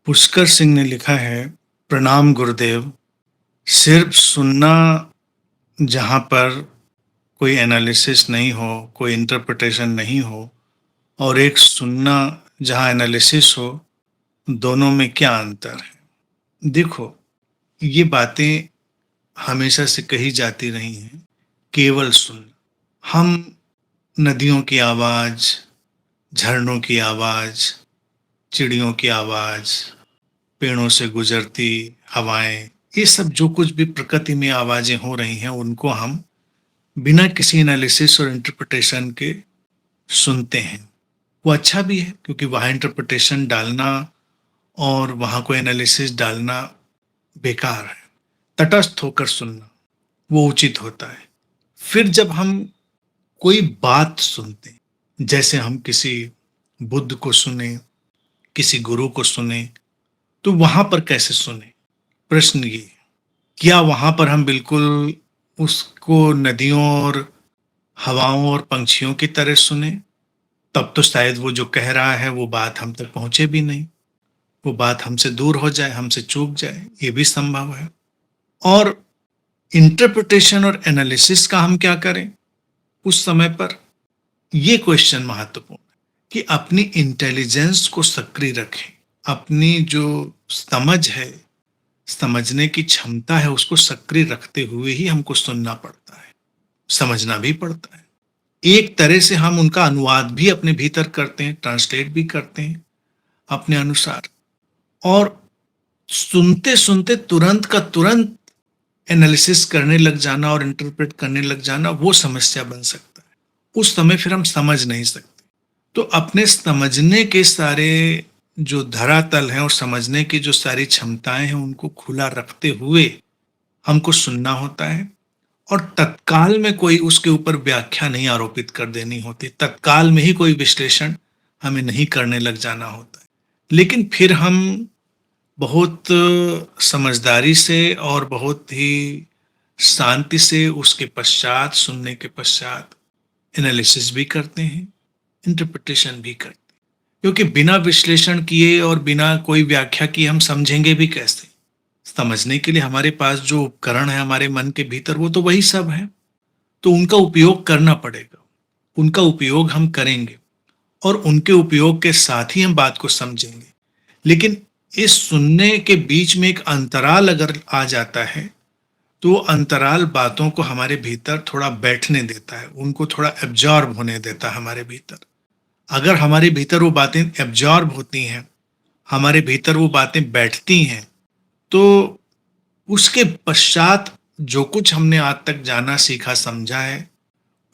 पुष्कर सिंह ने लिखा है, प्रणाम गुरुदेव। सिर्फ सुनना, जहाँ पर कोई एनालिसिस नहीं हो, कोई इंटरप्रिटेशन नहीं हो, और एक सुनना जहाँ एनालिसिस हो, दोनों में क्या अंतर है? देखो, ये बातें हमेशा से कही जाती रही हैं, केवल सुनना। हम नदियों की आवाज़, झरनों की आवाज़, चिड़ियों की आवाज़, पेड़ों से गुजरती हवाएं, ये सब जो कुछ भी प्रकृति में आवाजें हो रही हैं, उनको हम बिना किसी एनालिसिस और इंटरप्रिटेशन के सुनते हैं। वो अच्छा भी है, क्योंकि वहाँ इंटरप्रिटेशन डालना और वहाँ कोई एनालिसिस डालना बेकार है। तटस्थ होकर सुनना वो उचित होता है। फिर जब हम कोई बात सुनते हैं, जैसे हम किसी बुद्ध को सुने, किसी गुरु को सुने, तो वहां पर कैसे सुने? प्रश्न ये है, क्या वहां पर हम बिल्कुल उसको नदियों और हवाओं और पंछियों की तरह सुने? तब तो शायद वो जो कह रहा है वो बात हम तक पहुंचे भी नहीं, वो बात हमसे दूर हो जाए, हमसे चूक जाए, ये भी संभव है। और इंटरप्रिटेशन और एनालिसिस का हम क्या करें उस समय पर? ये क्वेश्चन महत्वपूर्ण है कि अपनी इंटेलिजेंस को सक्रिय रखें। अपनी जो समझ है, समझने की क्षमता है, उसको सक्रिय रखते हुए ही हमको सुनना पड़ता है, समझना भी पड़ता है। एक तरह से हम उनका अनुवाद भी अपने भीतर करते हैं, ट्रांसलेट भी करते हैं अपने अनुसार। और सुनते सुनते तुरंत का तुरंत एनालिसिस करने लग जाना और इंटरप्रेट करने लग जाना, वो समस्या बन सकता है। उस समय फिर हम समझ नहीं सकते। तो अपने समझने के सारे जो धरातल हैं और समझने की जो सारी क्षमताएं हैं, उनको खुला रखते हुए हमको सुनना होता है। और तत्काल में कोई उसके ऊपर व्याख्या नहीं आरोपित कर देनी होती, तत्काल में ही कोई विश्लेषण हमें नहीं करने लग जाना होता है। लेकिन फिर हम बहुत समझदारी से और बहुत ही शांति से उसके पश्चात, सुनने के पश्चात एनालिसिस भी करते हैं, इंटरप्रिटेशन भी करते हैं। क्योंकि बिना विश्लेषण किए और बिना कोई व्याख्या किए हम समझेंगे भी कैसे? समझने के लिए हमारे पास जो उपकरण है हमारे मन के भीतर, वो तो वही सब है। तो उनका उपयोग करना पड़ेगा, उनका उपयोग हम करेंगे और उनके उपयोग के साथ ही हम बात को समझेंगे। लेकिन इस सुनने के बीच में एक अंतराल अगर आ जाता है, तो वो अंतराल बातों को हमारे भीतर थोड़ा बैठने देता है, उनको थोड़ा एब्जॉर्ब होने देता है हमारे भीतर। अगर हमारे भीतर वो बातें एब्जॉर्ब होती हैं, हमारे भीतर वो बातें बैठती हैं, तो उसके पश्चात जो कुछ हमने आज तक जाना, सीखा, समझा है,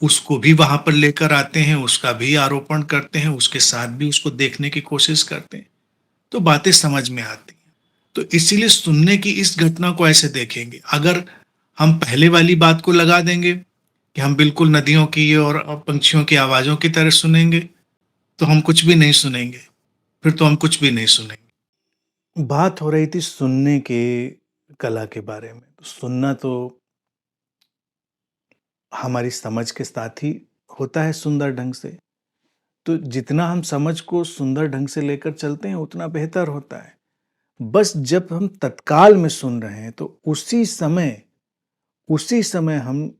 उसको भी वहां पर लेकर आते हैं, उसका भी आरोपण करते हैं, उसके साथ भी उसको देखने की कोशिश करते हैं, तो बातें समझ में आती हैं। तो इसीलिए सुनने की इस घटना को ऐसे देखेंगे। अगर हम पहले वाली बात को लगा देंगे कि हम बिल्कुल नदियों की और पंछियों की आवाजों की तरह सुनेंगे, तो हम कुछ भी नहीं सुनेंगे। फिर तो हम कुछ भी नहीं सुनेंगे। बात हो रही थी सुनने के कला के बारे में। तो सुनना तो हमारी समझ के साथ ही होता है सुंदर ढंग से। तो जितना हम समझ को सुंदर ढंग से लेकर चलते हैं, उतना बेहतर होता है। बस जब हम तत्काल में सुन रहे हैं, तो उसी समय हम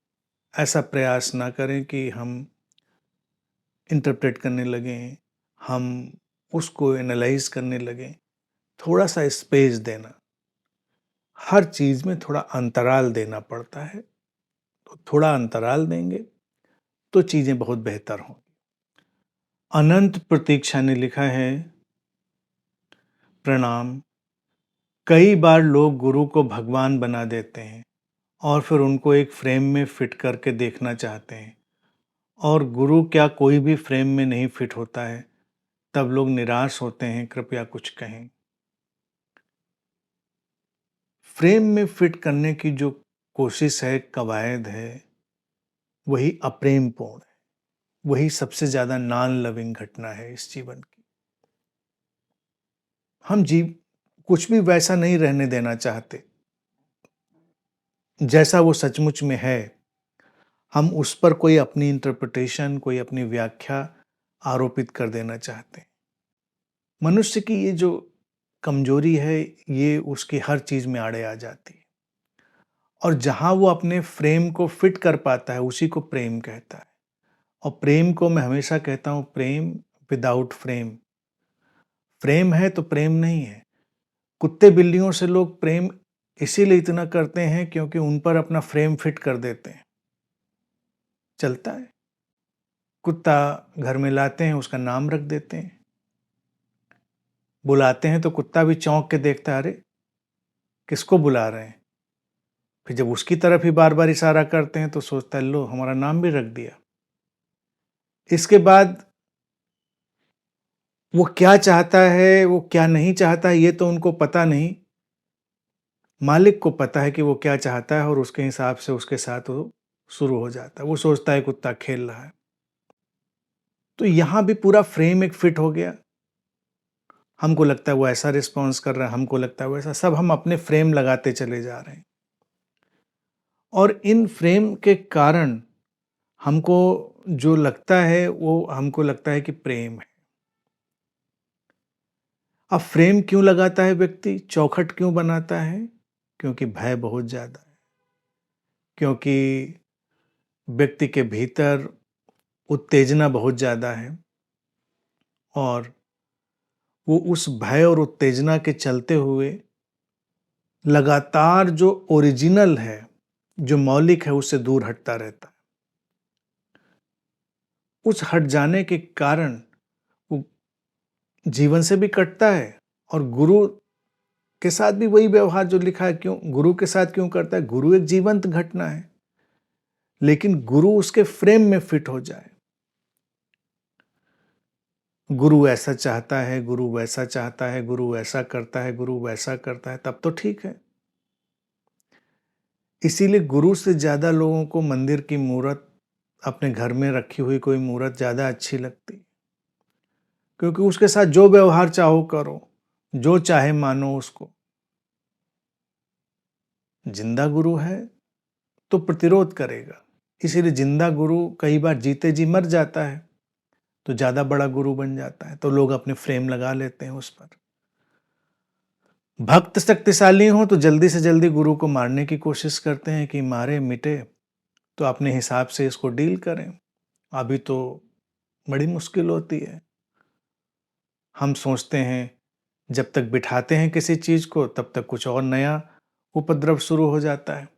ऐसा प्रयास ना करें कि हम इंटरप्रेट करने लगें, हम उसको एनालाइज करने लगें। थोड़ा सा स्पेस देना, हर चीज में थोड़ा अंतराल देना पड़ता है। तो थोड़ा अंतराल देंगे तो चीजें बहुत बेहतर होंगी। अनंत प्रतीक्षा ने लिखा है, प्रणाम। कई बार लोग गुरु को भगवान बना देते हैं और फिर उनको एक फ्रेम में फिट करके देखना चाहते हैं, और गुरु क्या कोई भी फ्रेम में नहीं फिट होता है। तब लोग निराश होते हैं, कृपया कुछ कहें। फ्रेम में फिट करने की जो कोशिश है, कवायद है, वही अप्रेमपूर्ण है। वही सबसे ज्यादा नॉन लविंग घटना है इस जीवन की। हम जीव कुछ भी वैसा नहीं रहने देना चाहते जैसा वो सचमुच में है। हम उस पर कोई अपनी इंटरप्रिटेशन, कोई अपनी व्याख्या आरोपित कर देना चाहते हैं। मनुष्य की ये जो कमजोरी है ये उसकी हर चीज में आड़े आ जाती है। और जहां वो अपने फ्रेम को फिट कर पाता है उसी को प्रेम कहता है। और प्रेम को मैं हमेशा कहता हूं प्रेम विदाउट फ्रेम। प्रेम है तो प्रेम नहीं है। कुत्ते बिल्लियों से लोग प्रेम इसीलिए इतना करते हैं क्योंकि उन पर अपना फ्रेम फिट कर देते हैं, चलता है। कुत्ता घर में लाते हैं, उसका नाम रख देते हैं, बुलाते हैं तो कुत्ता भी चौंक के देखता है, अरे किसको बुला रहे हैं। फिर जब उसकी तरफ ही बार बार इशारा करते हैं तो सोचता है लो हमारा नाम भी रख दिया। इसके बाद वो क्या चाहता है वो क्या नहीं चाहता है ये तो उनको पता नहीं, मालिक को पता है कि वो क्या चाहता है और उसके हिसाब से उसके साथ वो शुरू हो जाता है। वो सोचता है कुत्ता खेल रहा है। तो यहां भी पूरा फ्रेम एक फिट हो गया। हमको लगता है वो ऐसा रिस्पॉन्स कर रहा है, हमको लगता है वैसा, सब हम अपने फ्रेम लगाते चले जा रहे हैं। और इन फ्रेम के कारण हमको जो लगता है वो हमको लगता है कि प्रेम है। अब फ्रेम क्यों लगाता है व्यक्ति, चौखट क्यों बनाता है? क्योंकि भय बहुत ज्यादा है, क्योंकि व्यक्ति के भीतर उत्तेजना बहुत ज्यादा है और वो उस भय और उत्तेजना के चलते हुए लगातार जो ओरिजिनल है, जो मौलिक है, उससे दूर हटता रहता है। उस हट जाने के कारण वो जीवन से भी कटता है और गुरु के साथ भी वही व्यवहार जो लिखा है। क्यों गुरु के साथ क्यों करता है? गुरु एक जीवंत घटना है, लेकिन गुरु उसके फ्रेम में फिट हो जाए। गुरु ऐसा चाहता है, गुरु वैसा चाहता है, गुरु ऐसा करता है, गुरु वैसा करता है, तब तो ठीक है। इसीलिए गुरु से ज्यादा लोगों को मंदिर की मूर्त, अपने घर में रखी हुई कोई मूर्त ज्यादा अच्छी लगती, क्योंकि उसके साथ जो व्यवहार चाहो करो, जो चाहे मानो उसको। जिंदा गुरु है तो प्रतिरोध करेगा। इसीलिए जिंदा गुरु कई बार जीते जी मर जाता है तो ज्यादा बड़ा गुरु बन जाता है, तो लोग अपने फ्रेम लगा लेते हैं उस पर। भक्त शक्तिशाली हो तो जल्दी से जल्दी गुरु को मारने की कोशिश करते हैं कि मारे मिटे, तो अपने हिसाब से इसको डील करें। अभी तो बड़ी मुश्किल होती है। हम सोचते हैं जब तक बिठाते हैं किसी चीज को तब तक कुछ और नया उपद्रव शुरू हो जाता है।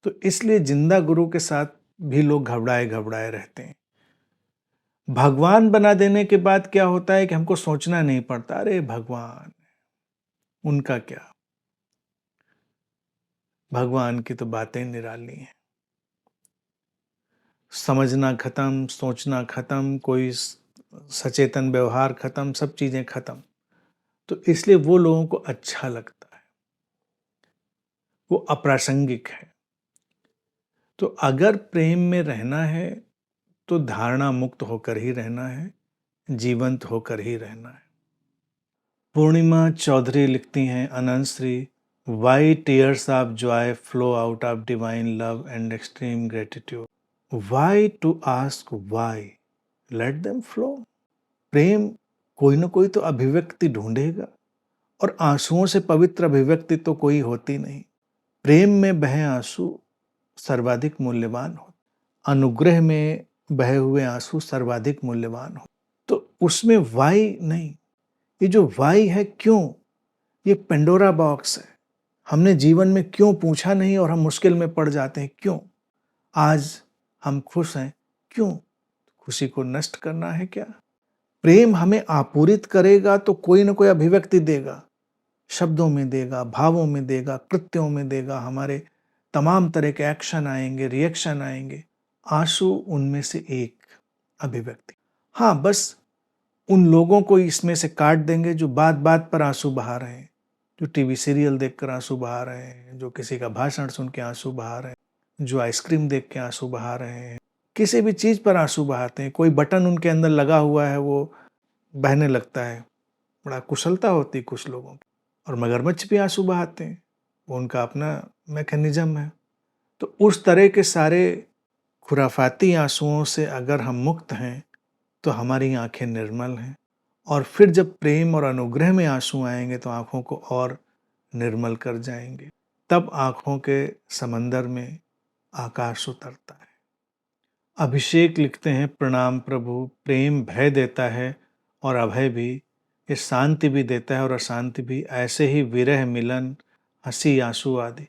तो इसलिए जिंदा गुरु के साथ भी लोग घबराए घबराए रहते हैं। भगवान बना देने के बाद क्या होता है कि हमको सोचना नहीं पड़ता, अरे भगवान, उनका क्या, भगवान की तो बातें निराली हैं। समझना खत्म, सोचना खत्म, कोई सचेतन व्यवहार खत्म, सब चीजें खत्म। तो इसलिए वो लोगों को अच्छा लगता है, वो अप्रासंगिक है। तो अगर प्रेम में रहना है तो धारणा मुक्त होकर ही रहना है, जीवंत होकर ही रहना है। पूर्णिमा चौधरी लिखती हैं, Anant Shri, why tears of joy flow out of divine love and extreme gratitude. Why to ask why, let them flow. प्रेम कोई ना कोई तो अभिव्यक्ति ढूंढेगा, और आंसुओं से पवित्र अभिव्यक्ति तो कोई होती नहीं। प्रेम में बहे आंसू सर्वाधिक मूल्यवान हो, अनुग्रह में बहे हुए आंसू सर्वाधिक मूल्यवान हो। तो उसमें वाई नहीं, ये जो वाई है, क्यों, ये पेंडोरा बॉक्स है। हमने जीवन में क्यों पूछा नहीं और हम मुश्किल में पड़ जाते हैं। क्यों आज हम खुश हैं, क्यों, खुशी को नष्ट करना है क्या? प्रेम हमें आपूरित करेगा तो कोई ना कोई अभिव्यक्ति देगा, शब्दों में देगा, भावों में देगा, कृत्यों में देगा। हमारे तमाम तरह के एक्शन आएंगे, रिएक्शन आएंगे। आंसू उनमें से एक अभिव्यक्ति। हाँ, बस उन लोगों को इसमें से काट देंगे जो बात बात पर आंसू बहा रहे हैं, जो टीवी सीरियल देखकर आंसू बहा रहे हैं, जो किसी का भाषण सुन के आंसू बहा रहे हैं, जो आइसक्रीम देख के आंसू बहा रहे हैं, किसी भी चीज पर आंसू बहाते हैं। कोई बटन उनके अंदर लगा हुआ है, वो बहने लगता है। बड़ा कुशलता होती है कुछ लोगों की। और मगरमच्छ भी आंसू बहाते हैं, वो उनका अपना मैकेनिज्म है। तो उस तरह के सारे खुराफाती आंसुओं से अगर हम मुक्त हैं तो हमारी आंखें निर्मल हैं और फिर जब प्रेम और अनुग्रह में आंसू आएंगे तो आंखों को और निर्मल कर जाएंगे। तब आंखों के समंदर में आकाश उतरता है। अभिषेक लिखते हैं, प्रणाम प्रभु, प्रेम भय देता है और अभय भी, ये शांति भी देता है और अशांति भी। ऐसे ही विरह, मिलन, हंसी, आंसू आदि।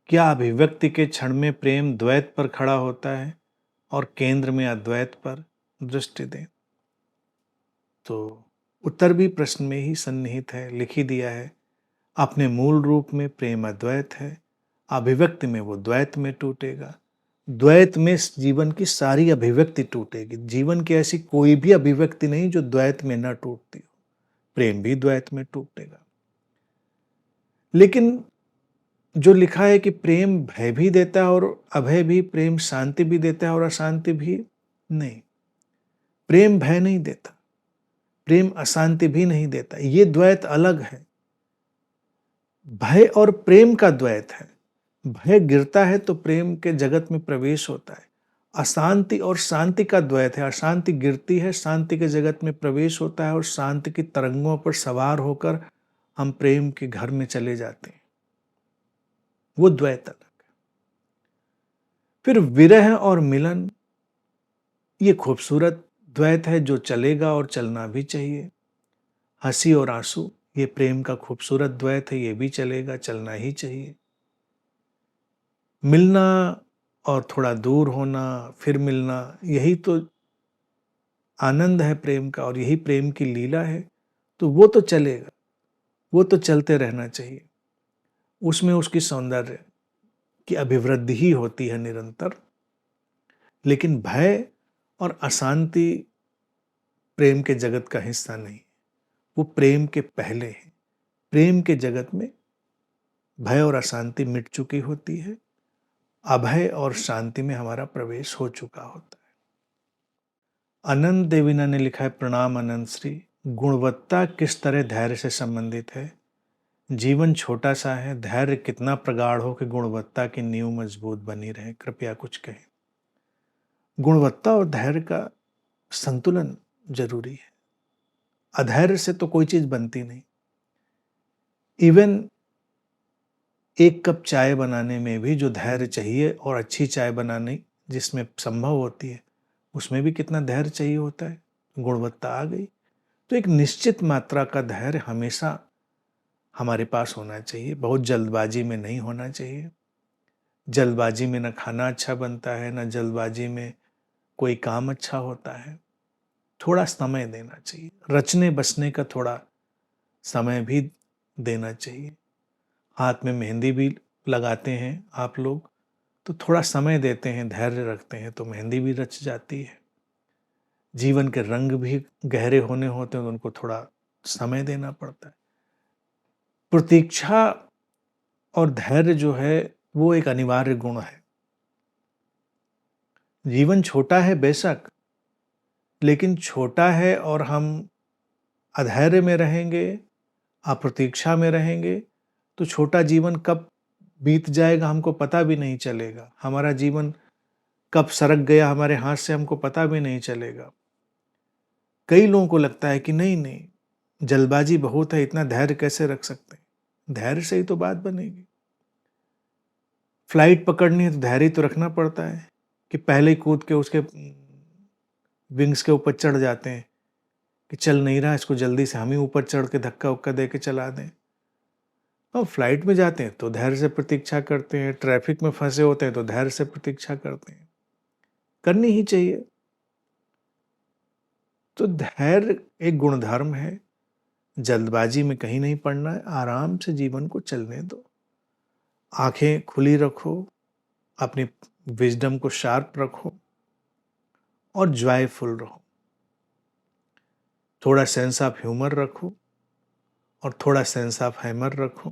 क्या अभिव्यक्ति के क्षण में प्रेम द्वैत पर खड़ा होता है और केंद्र में अद्वैत पर दृष्टि दें? तो उत्तर भी प्रश्न में ही सन्निहित है, लिख ही दिया है। अपने मूल रूप में प्रेम अद्वैत है, अभिव्यक्ति में वो द्वैत में टूटेगा। द्वैत में जीवन की सारी अभिव्यक्ति टूटेगी। जीवन की ऐसी कोई भी अभिव्यक्ति नहीं जो द्वैत में न टूटती हो। प्रेम भी द्वैत में टूटेगा। लेकिन जो लिखा है कि प्रेम भय भी देता है और अभय भी, प्रेम शांति भी देता है और अशांति भी, नहीं, प्रेम भय नहीं देता, प्रेम अशांति भी नहीं देता। ये द्वैत अलग है। भय और प्रेम का द्वैत है। भय गिरता है तो प्रेम के जगत में प्रवेश होता है। अशांति और शांति का द्वैत है। अशांति गिरती है, शांति के जगत में प्रवेश होता है और शांति की तरंगों पर सवार होकर हम प्रेम के घर में चले जाते हैं। वो द्वैत अलग है। फिर विरह और मिलन, ये खूबसूरत द्वैत है जो चलेगा और चलना भी चाहिए। हंसी और आंसू, ये प्रेम का खूबसूरत द्वैत है, ये भी चलेगा, चलना ही चाहिए। मिलना और थोड़ा दूर होना, फिर मिलना, यही तो आनंद है प्रेम का और यही प्रेम की लीला है। तो वो तो चलेगा, वो तो चलते रहना चाहिए। उसमें उसकी सौंदर्य की अभिवृद्धि ही होती है निरंतर। लेकिन भय और अशांति प्रेम के जगत का हिस्सा नहीं, वो प्रेम के पहले है। प्रेम के जगत में भय और अशांति मिट चुकी होती है, अभय और शांति में हमारा प्रवेश हो चुका होता है। अनंत देवीना ने लिखा है, प्रणाम अनंत श्री, गुणवत्ता किस तरह धैर्य से संबंधित है? जीवन छोटा सा है, धैर्य कितना प्रगाढ़ हो कि गुणवत्ता की नींव मजबूत बनी रहे, कृपया कुछ कहें। गुणवत्ता और धैर्य का संतुलन जरूरी है। अधैर्य से तो कोई चीज बनती नहीं। इवन एक कप चाय बनाने में भी जो धैर्य चाहिए, और अच्छी चाय बनाने जिसमें संभव होती है, उसमें भी कितना धैर्य चाहिए होता है। गुणवत्ता आ गई। तो एक निश्चित मात्रा का धैर्य हमेशा हमारे पास होना चाहिए। बहुत जल्दबाजी में नहीं होना चाहिए। जल्दबाजी में न खाना अच्छा बनता है, न जल्दबाजी में कोई काम अच्छा होता है। थोड़ा समय देना चाहिए। रचने बसने का थोड़ा समय भी देना चाहिए। हाथ में मेहंदी भी लगाते हैं आप लोग, तो थोड़ा समय देते हैं, धैर्य रखते हैं तो मेहंदी भी रच जाती है। जीवन के रंग भी गहरे होने होते हैं तो उनको थोड़ा समय देना पड़ता है। प्रतीक्षा और धैर्य जो है वो एक अनिवार्य गुण है। जीवन छोटा है बेशक, लेकिन छोटा है और हम अधैर्य में रहेंगे, अप्रतीक्षा में रहेंगे, तो छोटा जीवन कब बीत जाएगा हमको पता भी नहीं चलेगा। हमारा जीवन कब सरक गया हमारे हाथ से हमको पता भी नहीं चलेगा। कई लोगों को लगता है कि नहीं नहीं, जल्दबाजी बहुत है, इतना धैर्य कैसे रख सकते हैं। धैर्य से ही तो बात बनेगी। फ्लाइट पकड़नी है तो धैर्य तो रखना पड़ता है कि पहले ही कूद के उसके विंग्स के ऊपर चढ़ जाते हैं कि चल नहीं रहा, इसको जल्दी से हम ही ऊपर चढ़ के धक्का उक्का दे के चला दें। और फ्लाइट में जाते हैं तो धैर्य से प्रतीक्षा करते हैं। ट्रैफिक में फंसे होते हैं तो धैर्य से प्रतीक्षा करते हैं। करनी ही चाहिए। तो धैर्य एक गुणधर्म है। जल्दबाजी में कहीं नहीं पड़ना है। आराम से जीवन को चलने दो। आंखें खुली रखो, अपनी विजडम को शार्प रखो और जॉयफुल रहो। थोड़ा सेंस ऑफ ह्यूमर रखो और थोड़ा सेंस ऑफ हैमर रखो।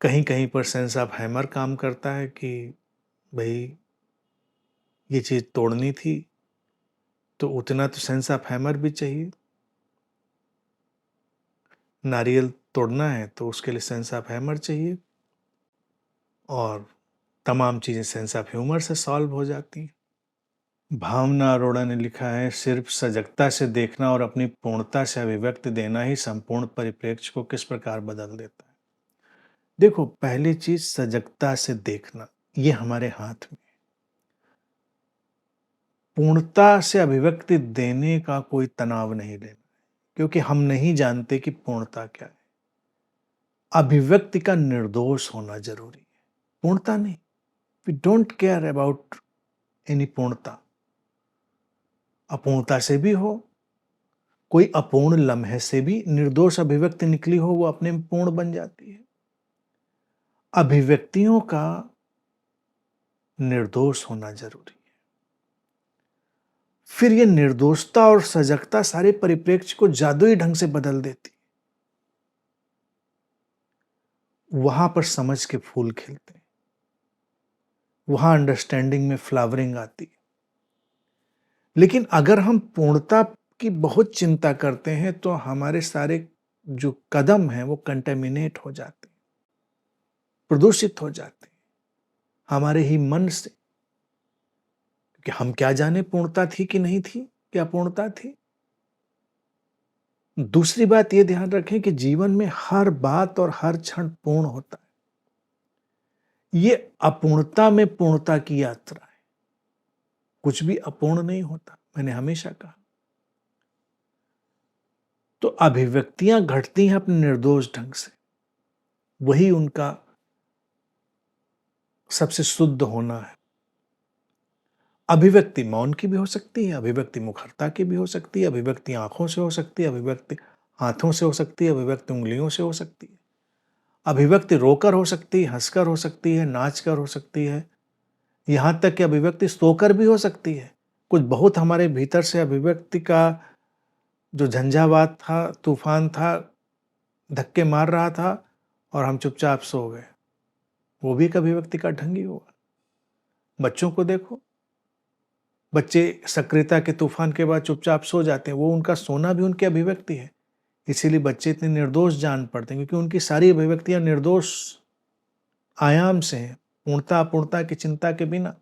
कहीं कहीं पर सेंस ऑफ हैमर काम करता है कि भाई ये चीज़ तोड़नी थी तो उतना तो सेंस ऑफ हैमर भी चाहिए। नारियल तोड़ना है तो उसके लिए सेंस ऑफ हैमर चाहिए, और तमाम चीज़ें सेंस ऑफ ह्यूमर से सॉल्व हो जाती हैं। भावना अरोड़ा ने लिखा है, सिर्फ सजगता से देखना और अपनी पूर्णता से अभिव्यक्ति देना ही संपूर्ण परिप्रेक्ष्य को किस प्रकार बदल देता है। देखो, पहली चीज सजगता से देखना, ये हमारे हाथ में। पूर्णता से अभिव्यक्ति देने का कोई तनाव नहीं लेना, क्योंकि हम नहीं जानते कि पूर्णता क्या है। अभिव्यक्ति का निर्दोष होना जरूरी है, पूर्णता नहीं। We don't care about any पूर्णता। अपूर्णता से भी हो, कोई अपूर्ण लम्हे से भी निर्दोष अभिव्यक्ति निकली हो, वो अपने में पूर्ण बन जाती है। अभिव्यक्तियों का निर्दोष होना जरूरी है। फिर ये निर्दोषता और सजगता सारे परिप्रेक्ष्य को जादुई ढंग से बदल देती है। वहां पर समझ के फूल खिलते हैं, वहां अंडरस्टैंडिंग में फ्लावरिंग आती है। लेकिन अगर हम पूर्णता की बहुत चिंता करते हैं तो हमारे सारे जो कदम हैं वो कंटेमिनेट हो जाते हैं, प्रदूषित हो जाते हैं हमारे ही मन से। कि हम क्या जाने पूर्णता थी कि नहीं थी, क्या पूर्णता थी। दूसरी बात ये ध्यान रखें कि जीवन में हर बात और हर क्षण पूर्ण होता है। ये अपूर्णता में पूर्णता की यात्रा है, कुछ भी अपूर्ण नहीं होता, मैंने हमेशा कहा। तो अभिव्यक्तियां घटती हैं अपने निर्दोष ढंग से, वही उनका सबसे शुद्ध होना है। अभिव्यक्ति मौन की भी हो सकती है, अभिव्यक्ति मुखरता की भी हो सकती है, अभिव्यक्ति आंखों से हो सकती है, अभिव्यक्ति हाथों से हो सकती है, अभिव्यक्ति उंगलियों से हो सकती है, अभिव्यक्ति रोकर हो सकती है, हंसकर हो सकती है, नाचकर हो सकती है, यहां तक कि अभिव्यक्ति सोकर भी हो सकती है। कुछ बहुत हमारे भीतर से अभिव्यक्ति का जो झंझावात था, तूफान था, धक्के मार रहा था और हम चुपचाप सो गए, वो भी एक अभिव्यक्ति का ढंग ही होगा। बच्चों को देखो, बच्चे सक्रियता के तूफान के बाद चुपचाप सो जाते हैं, वो उनका सोना भी उनकी अभिव्यक्ति है। इसीलिए बच्चे इतने निर्दोष जान पड़ते हैं, क्योंकि उनकी सारी अभिव्यक्तियां निर्दोष आयाम से हैं, पूर्णता अपूर्णता की चिंता के बिना।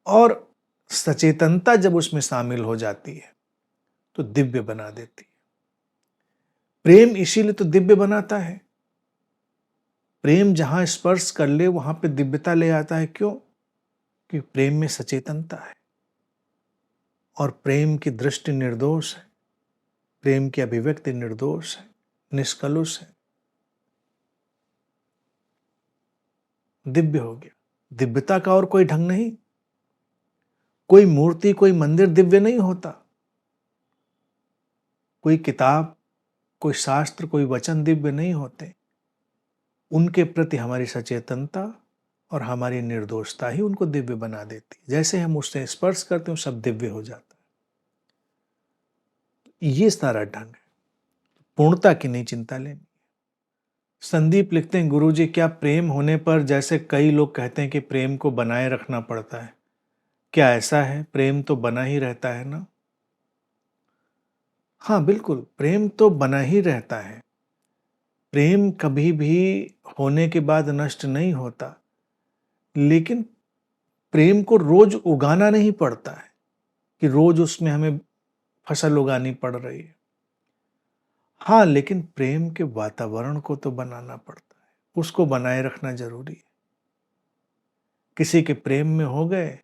और सचेतनता जब उसमें शामिल हो जाती है तो दिव्य बना देती है। प्रेम इसीलिए तो दिव्य बनाता है। प्रेम जहां स्पर्श कर ले वहां पे दिव्यता ले आता है। क्यों? कि प्रेम में सचेतनता है और प्रेम की दृष्टि निर्दोष है, प्रेम की अभिव्यक्ति निर्दोष है, निष्कलुष है, दिव्य हो गया। दिव्यता का और कोई ढंग नहीं। कोई मूर्ति, कोई मंदिर दिव्य नहीं होता, कोई किताब, कोई शास्त्र, कोई वचन दिव्य नहीं होते। उनके प्रति हमारी सचेतनता और हमारी निर्दोषता ही उनको दिव्य बना देती है। जैसे हम उससे स्पर्श करते हैं सब दिव्य हो जाता है। ये सारा ढंग है, पूर्णता की नहीं चिंता लेनी। संदीप लिखते हैं, गुरुजी क्या प्रेम होने पर, जैसे कई लोग कहते हैं कि प्रेम को बनाए रखना पड़ता है, क्या ऐसा है? प्रेम तो बना ही रहता है ना। हाँ बिल्कुल, प्रेम तो बना ही रहता है। प्रेम कभी भी होने के बाद नष्ट नहीं होता, लेकिन प्रेम को रोज उगाना नहीं पड़ता है कि रोज उसमें हमें फसल उगानी पड़ रही है। हाँ, लेकिन प्रेम के वातावरण को तो बनाना पड़ता है, उसको बनाए रखना जरूरी है। किसी के प्रेम में हो गए,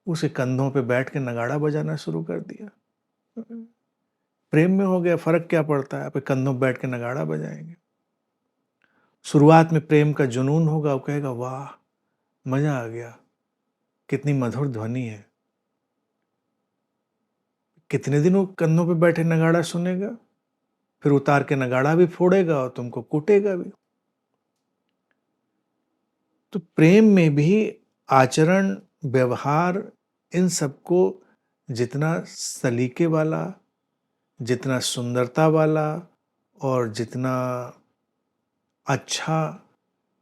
उसे कंधों पे बैठ के नगाड़ा बजाना शुरू कर दिया। प्रेम में हो गया, फर्क क्या पड़ता है, आप कंधों पे बैठ के नगाड़ा बजाएंगे। शुरुआत में प्रेम का जुनून होगा, वो कहेगा वाह मजा आ गया, कितनी मधुर ध्वनि है। कितने दिन वो कंधों पे बैठे नगाड़ा सुनेगा, फिर उतार के नगाड़ा भी फोड़ेगा और तुमको कूटेगा भी। तो प्रेम में भी आचरण, व्यवहार, इन सबको जितना सलीके वाला, जितना सुंदरता वाला और जितना अच्छा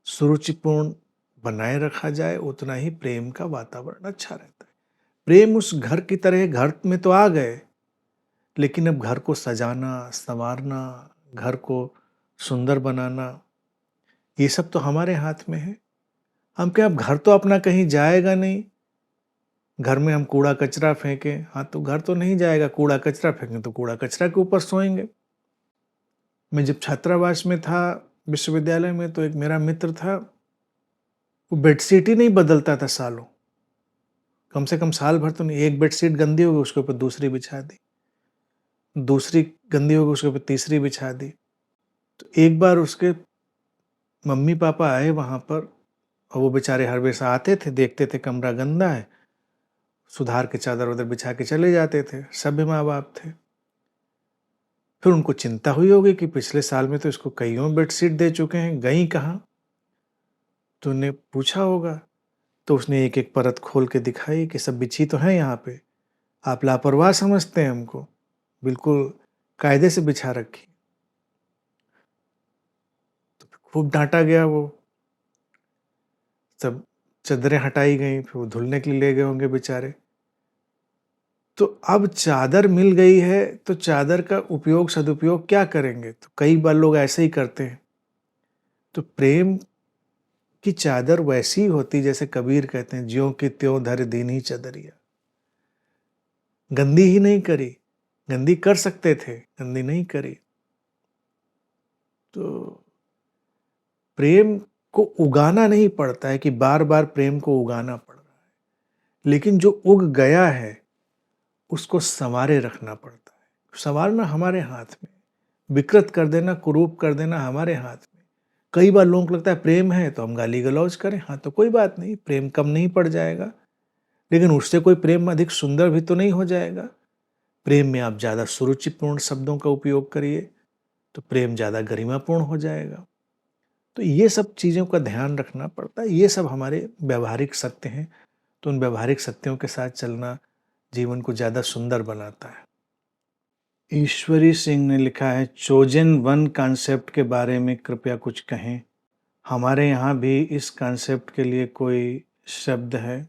सुरुचिपूर्ण बनाए रखा जाए, उतना ही प्रेम का वातावरण अच्छा रहता है। प्रेम उस घर की तरह, घर में तो आ गए, लेकिन अब घर को सजाना, संवारना, घर को सुंदर बनाना, ये सब तो हमारे हाथ में है। हम क्या, अब घर तो अपना कहीं जाएगा नहीं, घर में हम कूड़ा कचरा फेंकें, हाँ तो घर तो नहीं जाएगा, कूड़ा कचरा फेंकें तो कूड़ा कचरा के ऊपर सोएंगे। मैं जब छात्रावास में था विश्वविद्यालय में, तो एक मेरा मित्र था, वो बेडशीट ही नहीं बदलता था सालों। कम से कम साल भर तो नहीं, एक बेडशीट गंदी हो गई उसके ऊपर दूसरी बिछा दी, दूसरी गंदी हो गई उसके ऊपर तीसरी बिछा दी। तो एक बार उसके मम्मी पापा आए वहाँ पर, और वो बेचारे हर हमेशा आते थे, देखते थे कमरा गंदा है, सुधार के चादर उधर बिछा के चले जाते थे, सभ्य माँ बाप थे। फिर उनको चिंता हुई होगी कि पिछले साल में तो इसको कईयों बेडशीट दे चुके हैं, गई कहाँ? तो उन्हें पूछा होगा, तो उसने एक एक परत खोल के दिखाई कि सब बिछी तो है यहाँ पे, आप लापरवाह समझते हैं हमको, बिल्कुल कायदे से बिछा रखी। तो खूब डांटा गया वो, सब चद्दरें हटाई गई, फिर वो धुलने के लिए ले गए होंगे बेचारे। तो अब चादर मिल गई है तो चादर का उपयोग सदुपयोग क्या करेंगे? तो कई बार लोग ऐसे ही करते हैं। तो प्रेम की चादर वैसी होती जैसे कबीर कहते हैं, ज्यों की त्यों धर दीनी चदरिया। गंदी ही नहीं करी, गंदी कर सकते थे, गंदी नहीं करी। तो प्रेम को उगाना नहीं पड़ता है कि बार बार प्रेम को उगाना पड़ रहा है, लेकिन जो उग गया है उसको संवारे रखना पड़ता है। संवारना हमारे हाथ में, विकृत कर देना, कुरूप कर देना हमारे हाथ में। कई बार लोगों को लगता है प्रेम है तो हम गाली गलौज करें, हाँ तो कोई बात नहीं, प्रेम कम नहीं पड़ जाएगा, लेकिन उससे कोई प्रेम अधिक सुंदर भी तो नहीं हो जाएगा। प्रेम में आप ज़्यादा सुरुचिपूर्ण शब्दों का उपयोग करिए तो प्रेम ज़्यादा गरिमापूर्ण हो जाएगा। तो ये सब चीज़ों का ध्यान रखना पड़ता है, ये सब हमारे व्यवहारिक सत्य हैं। तो उन व्यवहारिक सत्यों के साथ चलना जीवन को ज़्यादा सुंदर बनाता है। ईश्वरी सिंह ने लिखा है, चोजन वन कॉन्सेप्ट के बारे में कृपया कुछ कहें। हमारे यहाँ भी इस कॉन्सेप्ट के लिए कोई शब्द है?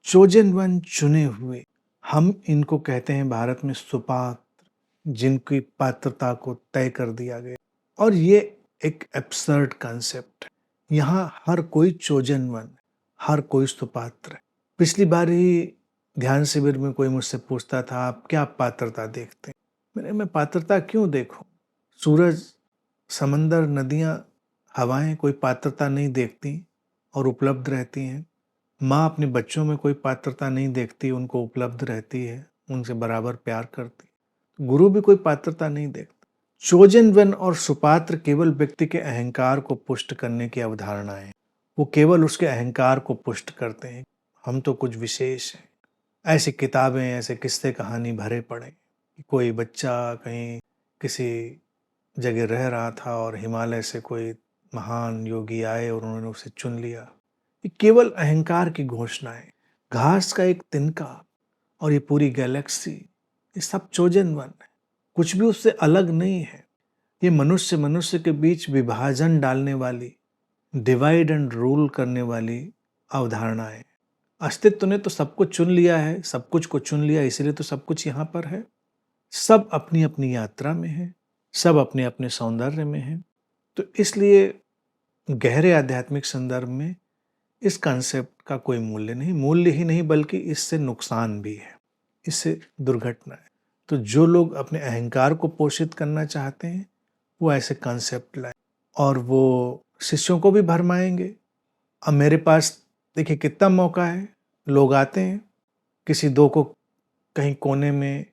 चोजन वन, चुने हुए, हम इनको कहते हैं भारत में सुपात्र, जिनकी पात्रता को तय कर दिया गया। और ये एक एब्सर्ड कॉन्सेप्ट है। यहाँ हर कोई चोजन वन, हर कोई सुपात्र है। पिछली बार ही ध्यान शिविर में कोई मुझसे पूछता था, आप क्या पात्रता देखते हैं? मैं पात्रता क्यों देखूं? सूरज, समंदर, नदियां, हवाएं कोई पात्रता नहीं देखती और उपलब्ध रहती हैं। माँ अपने बच्चों में कोई पात्रता नहीं देखती, उनको उपलब्ध रहती है, उनसे बराबर प्यार करती। गुरु भी कोई पात्रता नहीं देखता। चोजन वन और सुपात्र केवल व्यक्ति के अहंकार को पुष्ट करने की अवधारणाएं, वो केवल उसके अहंकार को पुष्ट करते हैं, हम तो कुछ विशेष हैं। ऐसी किताबें, ऐसे किस्से कहानी भरे पड़े कि कोई बच्चा कहीं किसी जगह रह रहा था और हिमालय से कोई महान योगी आए और उन्होंने उसे चुन लिया। ये केवल अहंकार की घोषणाएं। घास का एक तिनका और ये पूरी गैलेक्सी, ये सब चोजन वन है, कुछ भी उससे अलग नहीं है। ये मनुष्य मनुष्य के बीच विभाजन डालने वाली, डिवाइड एंड रूल करने वाली अवधारणाएं। अस्तित्व ने तो सबको चुन लिया है, सब कुछ को चुन लिया, इसलिए तो सब कुछ यहाँ पर है। सब अपनी अपनी यात्रा में है, सब अपने अपने सौंदर्य में है। तो इसलिए गहरे आध्यात्मिक संदर्भ में इस कॉन्सेप्ट का कोई मूल्य नहीं, मूल्य ही नहीं बल्कि इससे नुकसान भी है, इससे दुर्घटना है। तो जो लोग अपने अहंकार को पोषित करना चाहते हैं वो ऐसे कॉन्सेप्ट लाए और वो शिष्यों को भी भरमाएंगे। अब मेरे पास देखिए कितना मौका है, लोग आते हैं, किसी दो को कहीं कोने में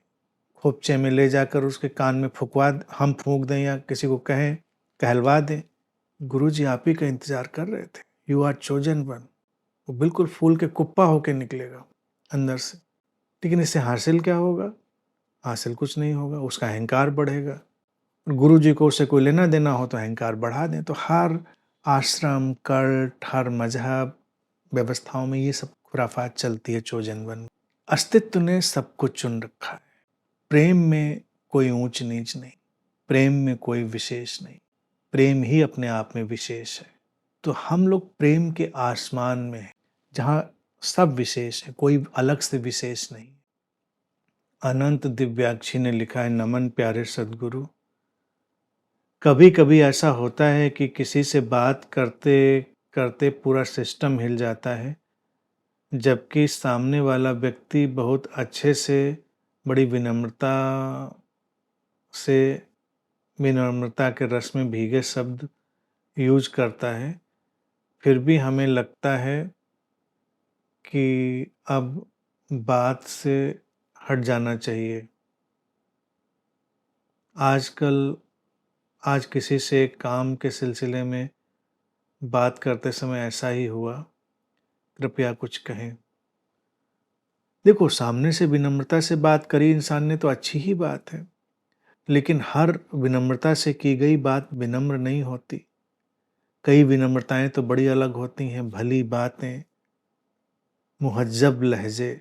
खोपचे में ले जाकर उसके कान में हम फूंक दें या किसी को कहें, कहलवा दें, गुरुजी आप ही का इंतजार कर रहे थे, यू आर चोजन वन। वो बिल्कुल फूल के कुप्पा होके निकलेगा अंदर से। लेकिन इससे हासिल क्या होगा? हासिल कुछ नहीं होगा, उसका अहंकार बढ़ेगा। गुरु जी को उससे कोई लेना देना हो तो अहंकार बढ़ा दें। तो हर आश्रम, कल्ट, हर मजहब व्यवस्थाओं में ये सब खुराफात चलती है चोजन वन। अस्तित्व ने सबको चुन रखा है। प्रेम में कोई ऊंच नीच नहीं, प्रेम में कोई विशेष नहीं, प्रेम ही अपने आप में विशेष है। तो हम लोग प्रेम के आसमान में हैं, जहाँ सब विशेष है, कोई अलग से विशेष नहीं। अनंत दिव्याक्षी ने लिखा है, नमन प्यारे सद्गुरु, कभी कभी ऐसा होता है कि किसी से बात करते करते पूरा सिस्टम हिल जाता है, जबकि सामने वाला व्यक्ति बहुत अच्छे से, बड़ी विनम्रता के रस में भीगे शब्द यूज करता है, फिर भी हमें लगता है कि अब बात से हट जाना चाहिए। आज किसी से काम के सिलसिले में बात करते समय ऐसा ही हुआ, कृपया कुछ कहें। देखो, सामने से विनम्रता से बात करी इंसान ने तो अच्छी ही बात है, लेकिन हर विनम्रता से की गई बात विनम्र नहीं होती। कई विनम्रताएं तो बड़ी अलग होती हैं, भली बातें, मुहज्जब लहजे,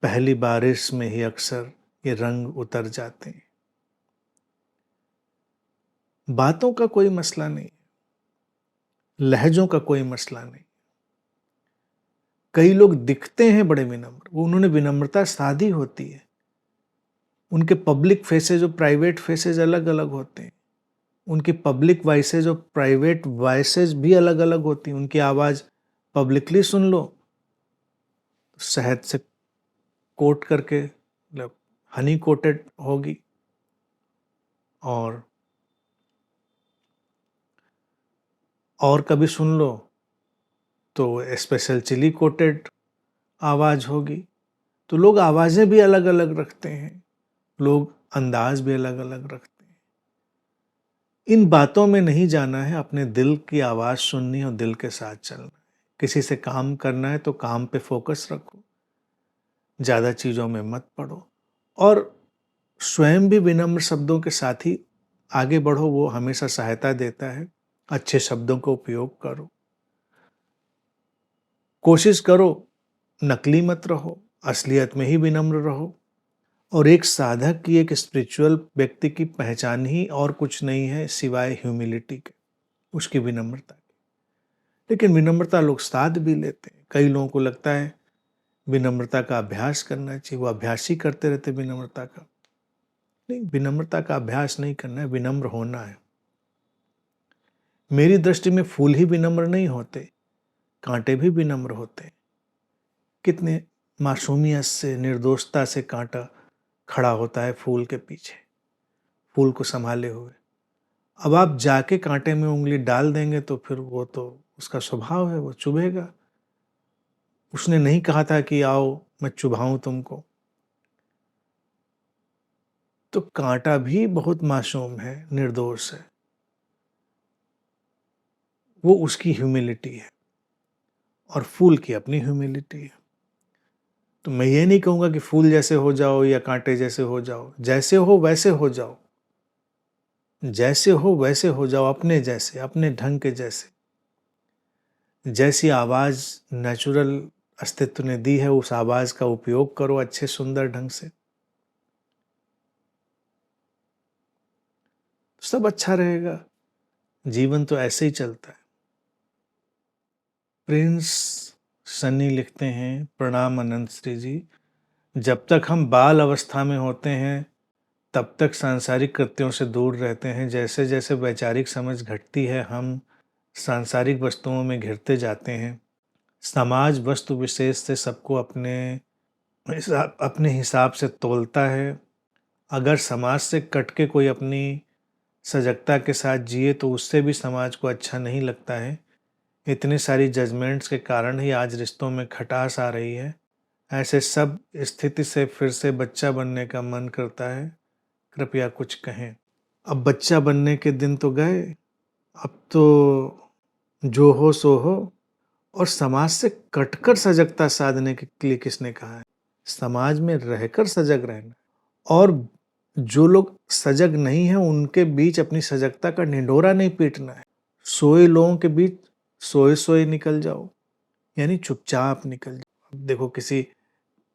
पहली बारिश में ही अक्सर ये रंग उतर जाते हैं। बातों का कोई मसला नहीं, लहजों का कोई मसला नहीं। कई लोग दिखते हैं बड़े विनम्र, उन्होंने विनम्रता साधी होती है। उनके पब्लिक फेसेज और प्राइवेट फेसेज अलग अलग होते हैं। उनकी पब्लिक वॉइसेज और प्राइवेट वॉइसेज भी अलग अलग होती हैं। उनकी आवाज़ पब्लिकली सुन लो, शहद से कोट करके, मतलब हनी कोटेड होगी, और कभी सुन लो तो स्पेशल चिली कोटेड आवाज़ होगी। तो लोग आवाज़ें भी अलग अलग रखते हैं, लोग अंदाज भी अलग अलग रखते हैं। इन बातों में नहीं जाना है, अपने दिल की आवाज़ सुननी और दिल के साथ चलना है। किसी से काम करना है तो काम पे फोकस रखो, ज़्यादा चीज़ों में मत पड़ो, और स्वयं भी विनम्र शब्दों के साथ ही आगे बढ़ो, वो हमेशा सहायता देता है। अच्छे शब्दों का उपयोग करो, कोशिश करो नकली मत रहो, असलियत में ही विनम्र रहो। और एक साधक की, एक स्पिरिचुअल व्यक्ति की पहचान ही और कुछ नहीं है सिवाय ह्यूमिलिटी के, उसकी विनम्रता की। लेकिन विनम्रता लोग साध भी लेते हैं। कई लोगों को लगता है विनम्रता का अभ्यास करना चाहिए, वो अभ्यास ही करते रहते विनम्रता का। नहीं, विनम्रता का अभ्यास नहीं करना है, विनम्र होना है। मेरी दृष्टि में फूल ही विनम्र नहीं होते, कांटे भी विनम्र होते हैं। कितने मासूमियत से, निर्दोषता से कांटा खड़ा होता है फूल के पीछे, फूल को संभाले हुए। अब आप जाके कांटे में उंगली डाल देंगे तो फिर वो तो उसका स्वभाव है, वो चुभेगा। उसने नहीं कहा था कि आओ मैं चुभाऊं तुमको। तो कांटा भी बहुत मासूम है, निर्दोष है, वो उसकी ह्यूमिलिटी है, और फूल की अपनी ह्यूमिलिटी है। तो मैं ये नहीं कहूँगा कि फूल जैसे हो जाओ या कांटे जैसे हो जाओ, जैसे हो वैसे हो जाओ, जैसे हो वैसे हो जाओ, अपने जैसे, अपने ढंग के जैसे। जैसी आवाज़ नेचुरल अस्तित्व ने दी है, उस आवाज़ का उपयोग करो अच्छे सुंदर ढंग से, सब अच्छा रहेगा। जीवन तो ऐसे ही चलता है। प्रिंस सन्नी लिखते हैं, प्रणाम अनंत श्री जी। जब तक हम बाल अवस्था में होते हैं तब तक सांसारिक कृत्यों से दूर रहते हैं। जैसे जैसे वैचारिक समझ घटती है, हम सांसारिक वस्तुओं में घिरते जाते हैं। समाज वस्तु विशेष से सबको अपने हिसाब से तोलता है। अगर समाज से कट के कोई अपनी सजगता के साथ जिए तो उससे भी समाज को अच्छा नहीं लगता है। इतनी सारी जजमेंट्स के कारण ही आज रिश्तों में खटास आ रही है। ऐसे सब स्थिति से फिर से बच्चा बनने का मन करता है, कृपया कुछ कहें। अब बच्चा बनने के दिन तो गए, अब तो जो हो सो हो। और समाज से कटकर सजगता साधने के लिए किसने कहा है? समाज में रहकर सजग रहना। और जो लोग सजग नहीं हैं उनके बीच अपनी सजगता का ढिंढोरा नहीं पीटना है। सोए लोगों के बीच सोए सोए निकल जाओ, यानी चुपचाप निकल जाओ। अब देखो,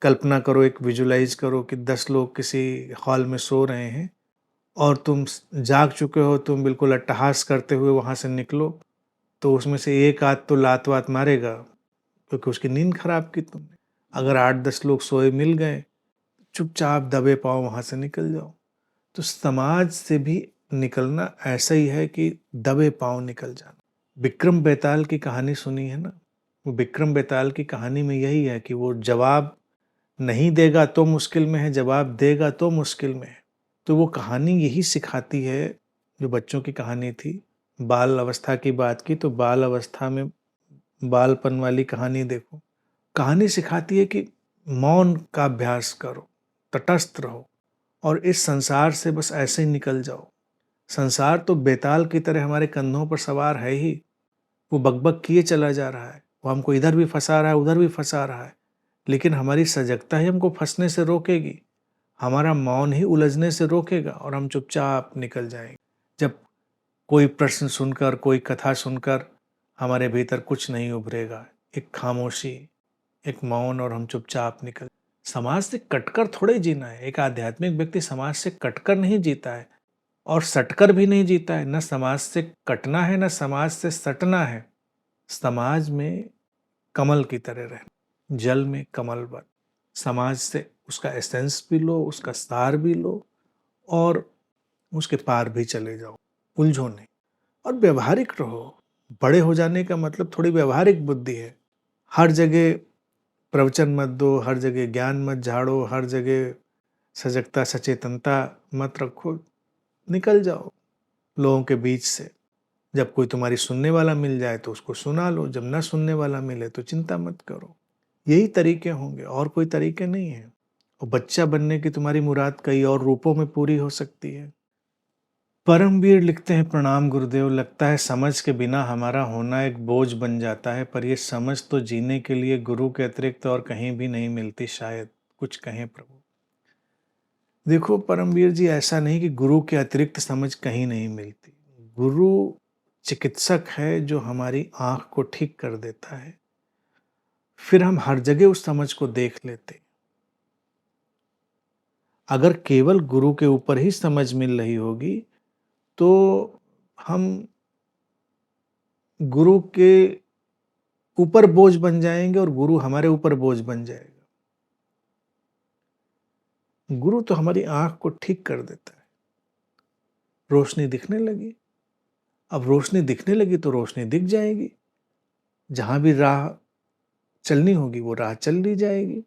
कल्पना करो, एक विजुलाइज करो कि 10 लोग किसी हॉल में सो रहे हैं और तुम जाग चुके हो, तुम बिल्कुल अट्टहास करते हुए वहाँ से निकलो, तो उसमें से एक आध तो लात वात मारेगा क्योंकि उसकी नींद खराब की तुमने। अगर 8-10 लोग सोए मिल गए, चुपचाप दबे पाँव वहाँ से निकल जाओ। तो समाज से भी निकलना ऐसा ही है कि दबे पाँव निकल जाना। विक्रम बेताल की कहानी सुनी है ना? वो विक्रम बेताल की कहानी में यही है कि वो जवाब नहीं देगा तो मुश्किल में है, जवाब देगा तो मुश्किल में है। तो वो कहानी यही सिखाती है, जो बच्चों की कहानी थी, बाल अवस्था की बात की, तो बाल अवस्था में बालपन वाली कहानी देखो। कहानी सिखाती है कि मौन का अभ्यास करो, तटस्थ रहो और इस संसार से बस ऐसे ही निकल जाओ। संसार तो बेताल की तरह हमारे कंधों पर सवार है ही, वो बकबक किए चला जा रहा है, वो हमको इधर भी फंसा रहा है, उधर भी फंसा रहा है, लेकिन हमारी सजगता ही हमको फंसने से रोकेगी, हमारा मौन ही उलझने से रोकेगा और हम चुपचाप निकल जाएंगे। जब कोई प्रश्न सुनकर, कोई कथा सुनकर हमारे भीतर कुछ नहीं उभरेगा, एक खामोशी, एक मौन, और हम चुपचाप निकल। समाज से कटकर थोड़े जीना है। एक आध्यात्मिक व्यक्ति समाज से कटकर नहीं जीता है और सटकर भी नहीं जीता है। न समाज से कटना है, न समाज से सटना है। समाज में कमल की तरह रहना, जल में कमल बन। समाज से उसका एसेंस भी लो, उसका सार भी लो और उसके पार भी चले जाओ, उलझो नहीं और व्यवहारिक रहो। बड़े हो जाने का मतलब थोड़ी व्यवहारिक बुद्धि है। हर जगह प्रवचन मत दो, हर जगह ज्ञान मत झाड़ो, हर जगह सजगता सचेतनता मत रखो। निकल जाओ लोगों के बीच से। जब कोई तुम्हारी सुनने वाला मिल जाए तो उसको सुना लो, जब ना सुनने वाला मिले तो चिंता मत करो। यही तरीके होंगे, और कोई तरीके नहीं है। और बच्चा बनने की तुम्हारी मुराद कई और रूपों में पूरी हो सकती है। परमवीर लिखते हैं, प्रणाम गुरुदेव, लगता है समझ के बिना हमारा होना एक बोझ बन जाता है, पर यह समझ तो जीने के लिए गुरु के अतिरिक्त और कहीं भी नहीं मिलती, शायद कुछ कहें प्रभु। देखो परमवीर जी, ऐसा नहीं कि गुरु के अतिरिक्त समझ कहीं नहीं मिलती। गुरु चिकित्सक है जो हमारी आंख को ठीक कर देता है, फिर हम हर जगह उस समझ को देख लेते। अगर केवल गुरु के ऊपर ही समझ मिल रही होगी तो हम गुरु के ऊपर बोझ बन जाएंगे और गुरु हमारे ऊपर बोझ बन जाएगा। गुरु तो हमारी आंख को ठीक कर देता है। रोशनी दिखने लगी, अब रोशनी दिखने लगी तो रोशनी दिख जाएगी, जहां भी राह चलनी होगी वो राह चल ली जाएगी।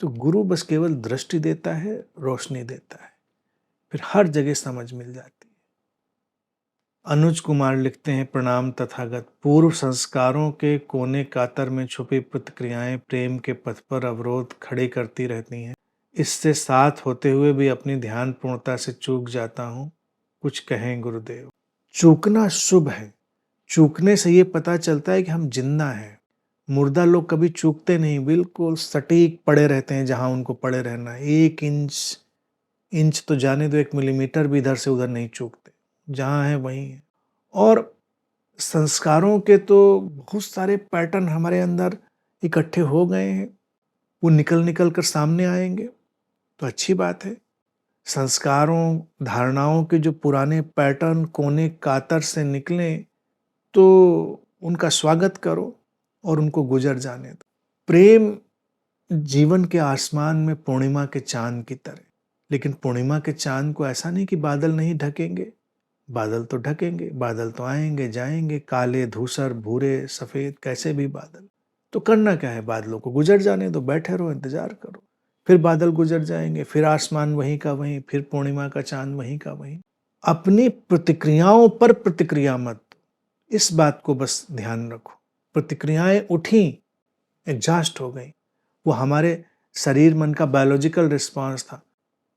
तो गुरु बस केवल दृष्टि देता है, रोशनी देता है, फिर हर जगह समझ मिल जाती है। अनुज कुमार लिखते हैं, प्रणाम तथागत, पूर्व संस्कारों के कोने कातर में छुपी प्रतिक्रियाएं प्रेम के पथ पर अवरोध खड़े करती रहती हैं। इससे साथ होते हुए भी अपनी ध्यान पूर्णता से चूक जाता हूँ, कुछ कहें गुरुदेव। चूकना शुभ है। चूकने से ये पता चलता है कि हम जिंदा हैं। मुर्दा लोग कभी चूकते नहीं, बिल्कुल सटीक पड़े रहते हैं जहां उनको पड़े रहना है। 1 इंच तो जाने दो, 1 मिलीमीटर भी इधर से उधर नहीं चूकते, जहां है वहीं है। और संस्कारों के तो बहुत सारे पैटर्न हमारे अंदर इकट्ठे हो गए हैं, वो निकल निकल कर सामने आएंगे तो अच्छी बात है। संस्कारों, धारणाओं के जो पुराने पैटर्न कोने कातर से निकले तो उनका स्वागत करो और उनको गुजर जाने दो। प्रेम जीवन के आसमान में पूर्णिमा के चांद की तरह, लेकिन पूर्णिमा के चांद को ऐसा नहीं कि बादल नहीं ढकेंगे, बादल तो ढकेंगे, बादल तो आएंगे जाएंगे, काले धूसर भूरे सफेद कैसे भी बादल। तो करना क्या है, बादलों को गुजर जाने दो, बैठे रहो, इंतजार करो, फिर बादल गुजर जाएंगे, फिर आसमान वहीं का वहीं, फिर पूर्णिमा का चांद वहीं का वहीं। अपनी प्रतिक्रियाओं पर प्रतिक्रिया मत, इस बात को बस ध्यान रखो। प्रतिक्रियाएं उठी, एग्जॉस्ट हो गई, वो हमारे शरीर मन का बायोलॉजिकल रिस्पॉन्स था,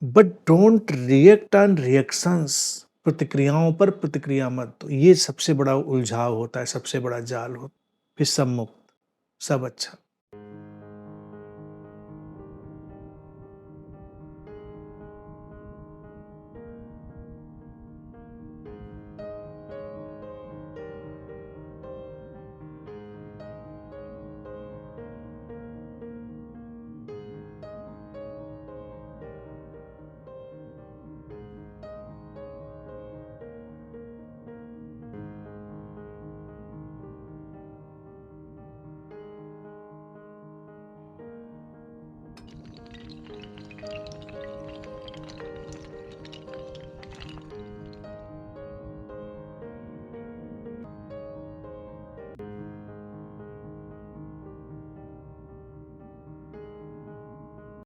but don't react on reactions. प्रतिक्रियाओं पर प्रतिक्रिया मत दो, ये सबसे बड़ा उलझाव होता है, सबसे बड़ा जाल होता है। फिर सब मुक्त, सब अच्छा।